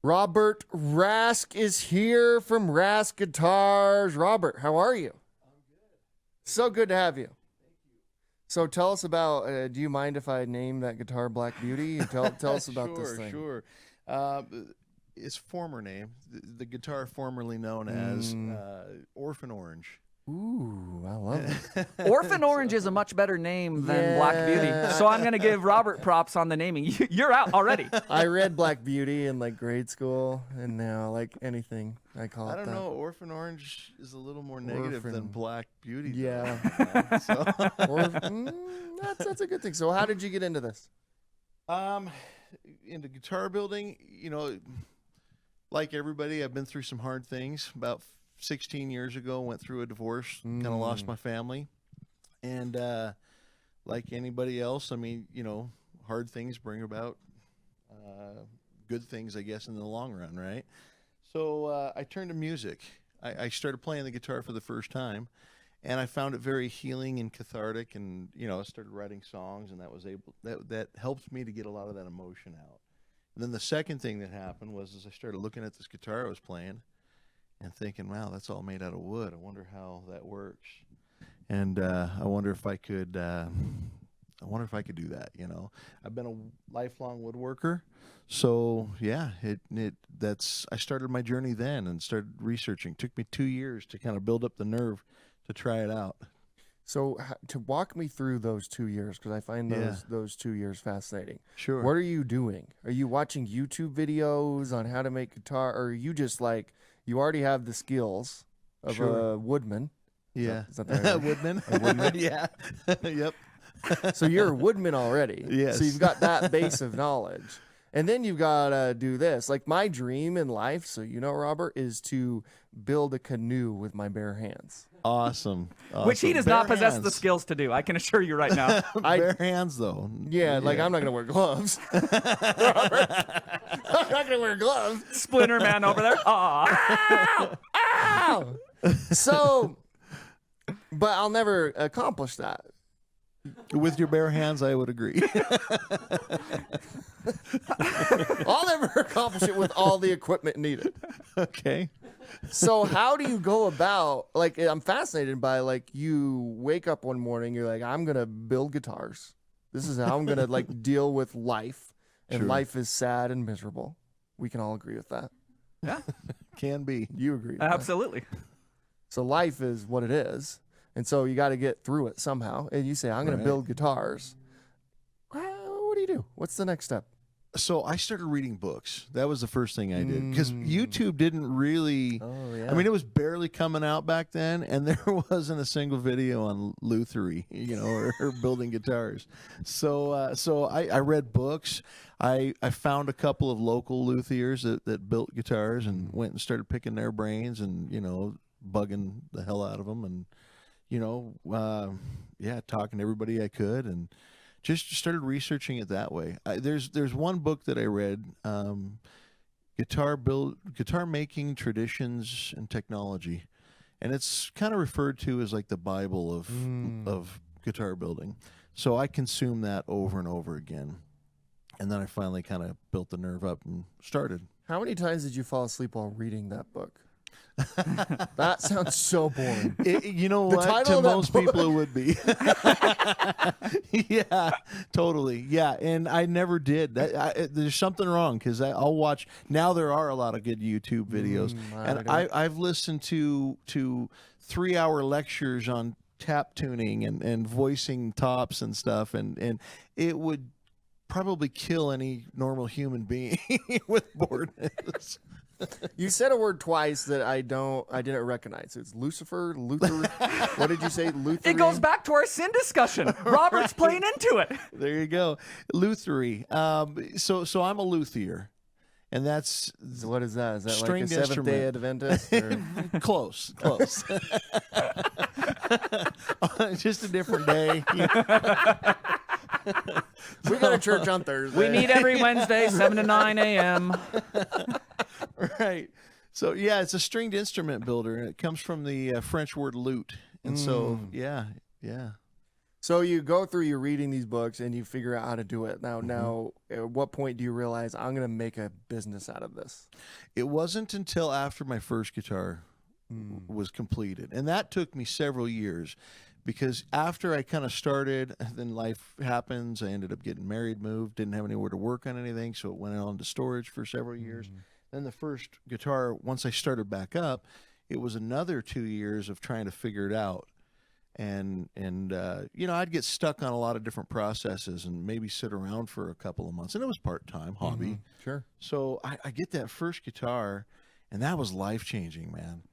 Robert Rask is here from Rask Guitars. Robert, how are you? I'm good. So good to have you. Thank you. So tell us about, do you mind if I name that guitar Black Beauty? Tell us about this thing. Sure. Its former name, the guitar formerly known as Orphan Orange. Ooh, I love it. Orphan Orange is a much better name than Black Beauty. So I'm going to give Robert props on the naming. You're out already. I read Black Beauty in like grade school, and now like anything I call it. I don't know. Orphan Orange is a little more negative Orphan. than Black Beauty. Yeah. So. That's a good thing. So how did you get into this? Into guitar building, you know, like everybody, I've been through some hard things. About 16 years ago, went through a divorce, kind of lost my family. And like anybody else, I mean, you know, hard things bring about good things, I guess, in the long run, right? So I turned to music. I started playing the guitar for the first time, and I found it very healing and cathartic. And, you know, I started writing songs, and that helped me to get a lot of that emotion out. And then the second thing that happened was I started looking at this guitar I was playing and thinking, wow, that's all made out of wood. I wonder how that works. And I wonder if I could do that, you know. I've been a lifelong woodworker. So, yeah, I started my journey then and started researching. It took me 2 years to kind of build up the nerve to try it out. So to walk me through those 2 years, because I find those 2 years fascinating. Sure. What are you doing? Are you watching YouTube videos on how to make guitar, or are you just like, you already have the skills of a woodman? Yeah. Is that the right word? Woodman. A woodman? Yeah. Yep. So you're a woodman already. Yes. So you've got that base of knowledge. And then you've got to do this. Like my dream in life, so you know, Robert, is to build a canoe with my bare hands. Awesome. Which he does not possess the skills to do. I can assure you right now. Bare hands, though. Yeah, like I'm not going to wear gloves. Robert, I'm not going to wear gloves. Splinter Man over there. Aw. Ow! Ow! So, but I'll never accomplish that. With your bare hands, I would agree. I'll never accomplish it with all the equipment needed. Okay. So how do you go about, like, I'm fascinated by, like, you wake up one morning, you're like, I'm going to build guitars. This is how I'm going to, like, deal with life. And Sure. life is sad and miserable. We can all agree with that. Yeah, Can be. You agree with that. absolutely. So life is what it is. And so you got to get through it somehow. And you say, I'm going to build guitars. Well, what do you do? What's the next step? So I started reading books. That was the first thing I did. Because YouTube didn't really... Oh, yeah. I mean, it was barely coming out back then, and there wasn't a single video on lutherie, you know, or building guitars. So I read books. I found a couple of local luthiers that built guitars and went and started picking their brains and, you know, bugging the hell out of them and, you know, talking to everybody I could and just started researching it that way. There's one book that I read, Guitar Making Traditions and Technology, and it's kind of referred to as like the Bible of guitar building. So I consumed that over and over again, and then I finally kind of built the nerve up and started. How many times did you fall asleep while reading that book? That sounds so boring. You know The what? title To of that most book- people, it would be. Yeah, totally. Yeah, and I never did. There's something wrong because I'll watch. Now there are a lot of good YouTube videos, and I've listened to 3-hour lectures on tap tuning and voicing tops and stuff, and it would probably kill any normal human being with boredness. You said a word twice that I didn't recognize. It's Lucifer, Luther. What did you say? Luther. It goes back to our sin discussion. Robert's playing into it. There you go, lutherie. So I'm a luthier, and that's So what is that? Is that like a stringed Seventh-day instrument. Adventist? Or? close. Just a different day. We go to church on Thursday. We meet every Wednesday, 7 to 9 a.m. Right. So yeah, it's a stringed instrument builder, and it comes from the French word lute. And so yeah. So you go through, you're reading these books, and you figure out how to do it. Now, at what point do you realize I'm going to make a business out of this? It wasn't until after my first guitar was completed, and that took me several years, because after I kind of started, then life happens. I ended up getting married, moved, didn't have anywhere to work on anything, so it went on to storage for several years. Then the first guitar, once I started back up, it was another 2 years of trying to figure it out. And you know, I'd get stuck on a lot of different processes and maybe sit around for a couple of months, and it was part-time hobby. Sure. So I get that first guitar, and that was life-changing, man.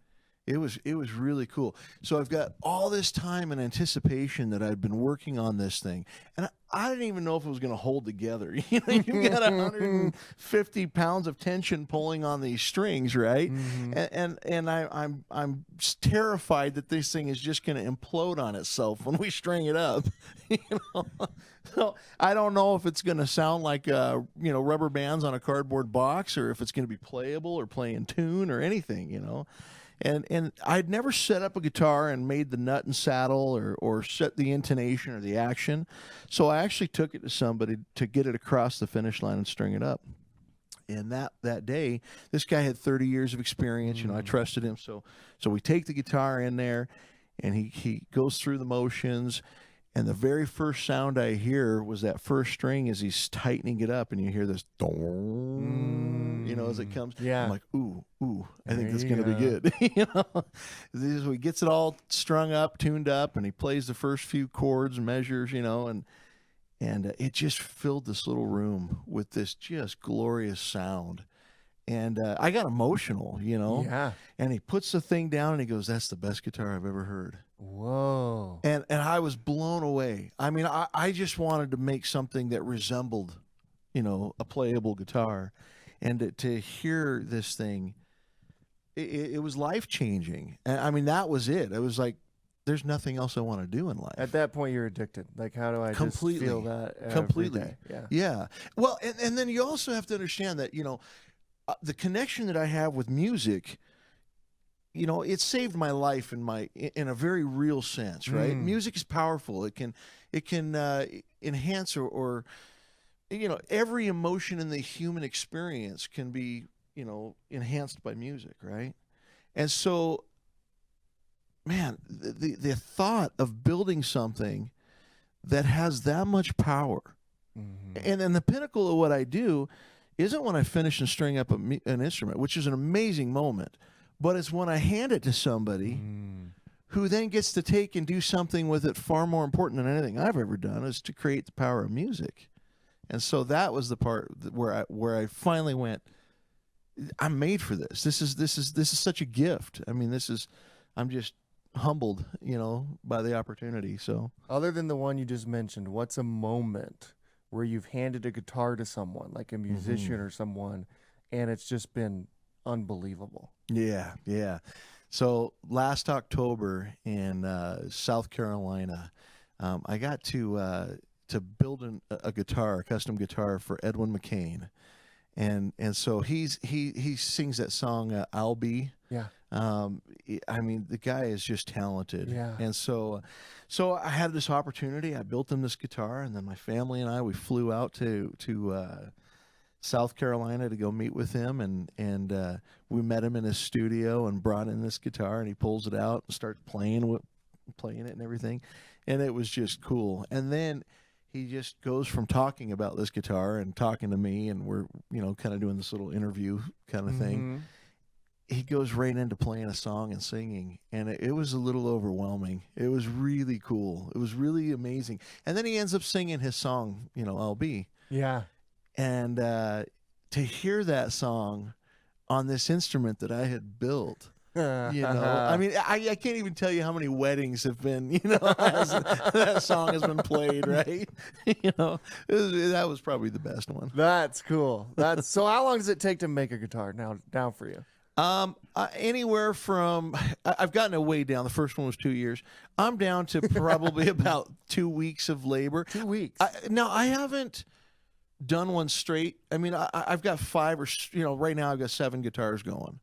It was really cool. So I've got all this time and anticipation that I'd been working on this thing, and I didn't even know if it was going to hold together. You know, you got 150 pounds of tension pulling on these strings, right? And I'm terrified that this thing is just going to implode on itself when we string it up. You know, so I don't know if it's going to sound like you know, rubber bands on a cardboard box, or if it's going to be playable or play in tune or anything. You know. And I'd never set up a guitar and made the nut and saddle or set the intonation or the action. So I actually took it to somebody to get it across the finish line and string it up. And that day, this guy had 30 years of experience. You know, I trusted him. So we take the guitar in there, and he goes through the motions. And the very first sound I hear was that first string as he's tightening it up, and you hear this, you know, as it comes. Yeah. I'm like, ooh, I think that's There going to you be good. You know, so he gets it all strung up, tuned up, and he plays the first few chords and measures, you know, and it just filled this little room with this just glorious sound. And I got emotional, you know. Yeah. And he puts the thing down, and he goes, "That's the best guitar I've ever heard." Whoa. And I was blown away. I mean, I just wanted to make something that resembled, you know, a playable guitar. And to hear this thing, it was life-changing. And I mean, that was it. It was like, there's nothing else I want to do in life. At that point, you're addicted. Like, how do I Completely. just feel that every Completely. day? Yeah. Yeah. Well, and then you also have to understand that, you know, the connection that I have with music, you know, it saved my life in a very real sense, right? Music is powerful. It can enhance or you know, every emotion in the human experience can be, you know, enhanced by music, right? And so, man, the thought of building something that has that much power, and then the pinnacle of what I do isn't when I finish and string up an instrument, which is an amazing moment, but it's when I hand it to somebody who then gets to take and do something with it far more important than anything I've ever done, is to create the power of music. And so that was the part where I finally went, I'm made for this. This is such a gift. I mean, I'm just humbled, you know, by the opportunity. So Other than the one you just mentioned, what's a moment where you've handed a guitar to someone, like a musician or someone, and it's just been unbelievable? yeah. So last October in South Carolina, I got to build a guitar, a custom guitar for Edwin McCain, and so he sings that song "I'll Be." Yeah. I mean, the guy is just talented. Yeah. And so I had this opportunity. I built him this guitar, and then my family and I, we flew out to South Carolina to go meet with him, and we met him in his studio and brought in this guitar, and he pulls it out and starts playing it and everything, and it was just cool. And then he just goes from talking about this guitar and talking to me, and we're, you know, kind of doing this little interview kind of thing. He goes right into playing a song and singing, and it was a little overwhelming. It was really cool. It was really amazing. And then he ends up singing his song, you know, "I'll Be." Yeah. And to hear that song on this instrument that I had built, you know, I mean, I can't even tell you how many weddings have been, you know, that song has been played, right? You know, that was probably the best one. That's cool. So how long does it take to make a guitar now for you? Anywhere from, I've gotten it way down. The first one was 2 years. I'm down to probably about 2 weeks of labor. 2 weeks. Now, I haven't done one straight. I mean, I've got 5 or, you know, right now I've got 7 guitars going.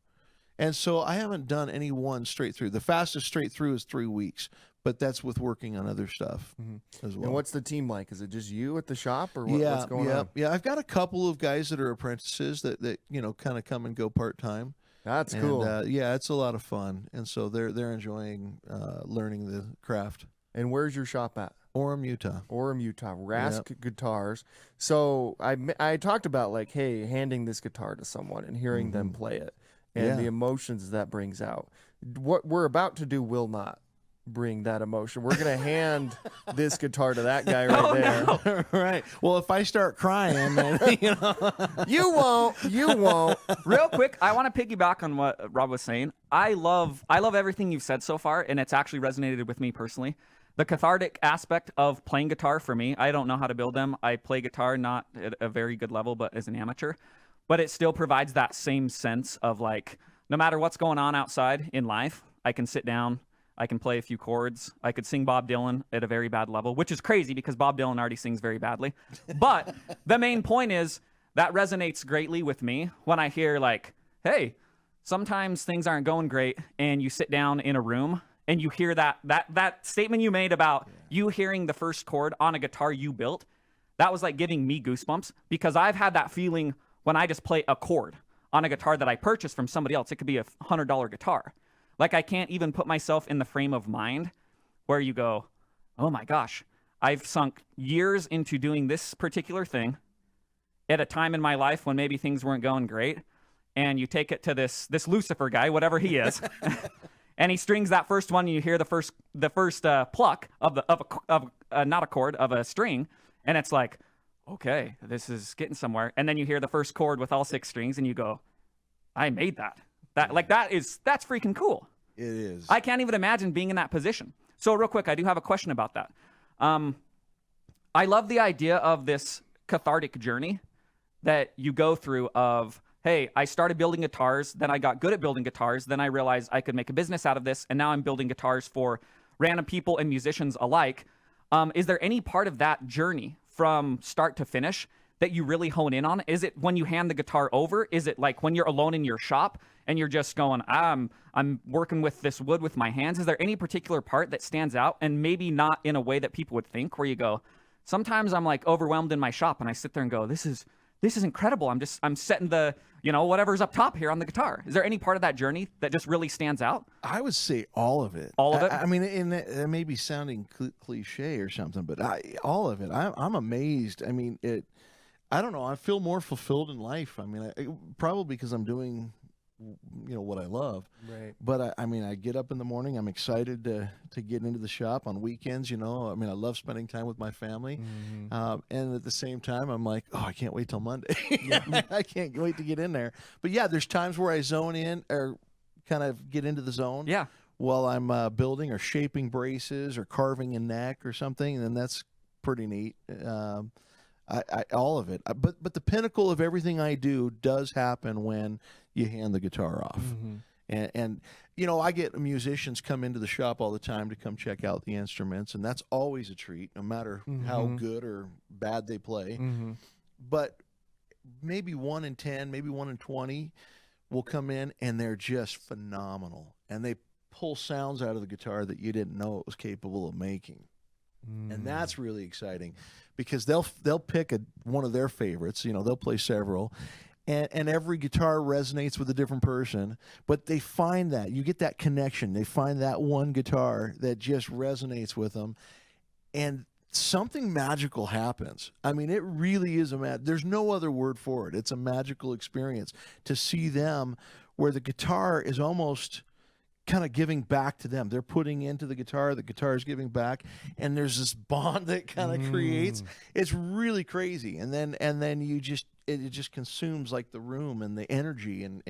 And so I haven't done any one straight through. The fastest straight through is 3 weeks. but that's with working on other stuff as well. And what's the team like? Is it just you at the shop, or what's going on? Yeah. I've got a couple of guys that are apprentices that kind of come and go part time. That's cool. Yeah, it's a lot of fun, and so they're enjoying learning the craft. And where's your shop at? Orem, Utah. Orem, Utah. Rask Guitars. So I talked about like, hey, handing this guitar to someone and hearing them play it, and the emotions that brings out. What we're about to do will not bring that emotion. We're gonna hand this guitar to that guy right there. Right. Well, if I start crying, then, You won't. Real quick, I want to piggyback on what Rob was saying. I love everything you've said so far, and it's actually resonated with me personally. The cathartic aspect of playing guitar for me, I don't know how to build them. I play guitar not at a very good level, but as an amateur. But it still provides that same sense of like, no matter what's going on outside in life, I can sit down, I can play a few chords. I could sing Bob Dylan at a very bad level, which is crazy because Bob Dylan already sings very badly. But the main point is that resonates greatly with me when I hear like, hey, sometimes things aren't going great, and you sit down in a room and you hear that statement you made about you hearing the first chord on a guitar you built. That was like giving me goosebumps, because I've had that feeling when I just play a chord on a guitar that I purchased from somebody else. It could be a $100 guitar. Like, I can't even put myself in the frame of mind where you go, oh my gosh, I've sunk years into doing this particular thing at a time in my life when maybe things weren't going great, and you take it to this Lucifer guy, whatever he is, and he strings that first one, and you hear the first pluck of not a chord, of a string, and it's like, okay, this is getting somewhere. And then you hear the first chord with all 6 strings, and you go, I made that. That's freaking cool. It is. I can't even imagine being in that position. So real quick, I do have a question about that. I love the idea of this cathartic journey that you go through of, hey, I started building guitars, then I got good at building guitars, then I realized I could make a business out of this, and now I'm building guitars for random people and musicians alike. Is there any part of that journey from start to finish that you really hone in on? Is it when you hand the guitar over? Is it like when you're alone in your shop and you're just going, I'm working with this wood with my hands? Is there any particular part that stands out, and maybe not in a way that people would think, where you go, sometimes I'm like overwhelmed in my shop and I sit there and go, this is incredible. I'm setting the, whatever's up top here on the guitar. Is there any part of that journey that just really stands out? I would say all of it. All of it? I mean, it may be sounding cliche or something, but all of it. I'm amazed. I mean, I don't know. I feel more fulfilled in life. I mean, probably because I'm doing, what I love. Right. But I get up in the morning. I'm excited to get into the shop on weekends. I love spending time with my family. And at the same time, I'm like, oh, I can't wait till Monday. I can't wait to get in there. But yeah, there's times where I zone in or kind of get into the zone. Yeah. While I'm building or shaping braces or carving a neck or something, and that's pretty neat. All of it. But the pinnacle of everything I do does happen when you hand the guitar off. And I get musicians come into the shop all the time to come check out the instruments, and that's always a treat, no matter how good or bad they play. But maybe 1 in 10, maybe 1 in 20 will come in, and they're just phenomenal. And they pull sounds out of the guitar that you didn't know it was capable of making. And that's really exciting, because they'll pick one of their favorites. They'll play several, and every guitar resonates with a different person. But they find that you get that connection. They find that one guitar that just resonates with them, and something magical happens. I mean, it really is there's no other word for it. It's a magical experience to see them, where the guitar is almost kind of giving back to them. They're putting into the guitar is giving back, and there's this bond that kind of creates. It's really crazy. And then it just consumes like the room and the energy, and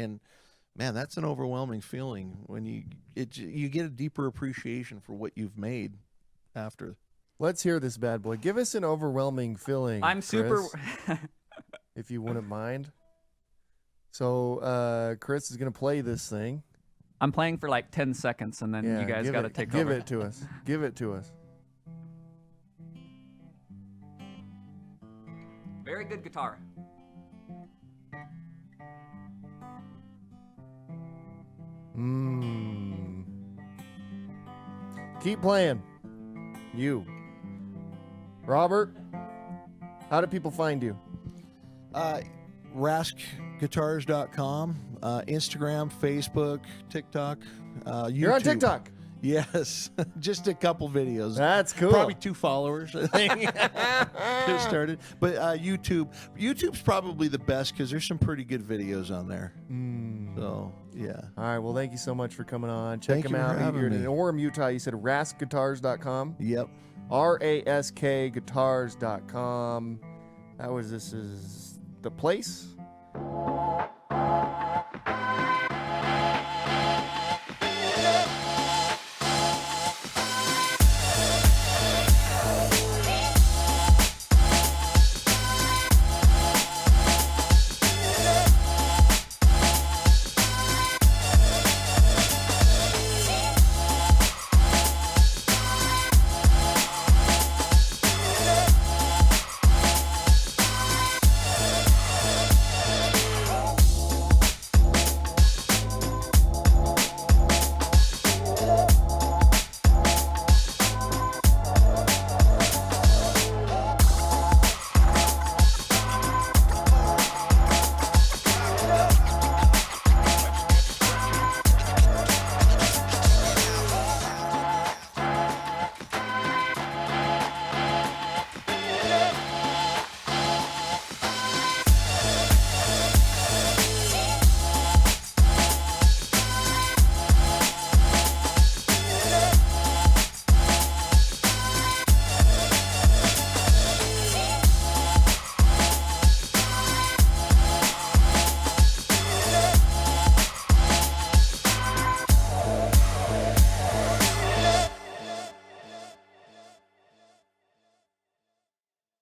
man, that's an overwhelming feeling when you get a deeper appreciation for what you've made after. Let's hear this bad boy. Give us an overwhelming feeling. I'm super if you wouldn't mind. So Chris is going to play this thing. I'm playing for like 10 seconds, and then you guys got to take over. Give it to us. Give it to us. Very good guitar. Keep playing. You. Robert, how do people find you? RaskGuitars.com, Instagram, Facebook, TikTok, YouTube. You're on TikTok. Yes, just a couple videos. That's cool. Probably 2 followers, I think. Just started. But YouTube's probably the best because there's some pretty good videos on there. So, yeah. All right. Well, thank you so much for coming on. Check Thank him you for out. having You're me. in Orem, Utah. You said raskguitars.com. Yep. RASKguitars.com. This is the place.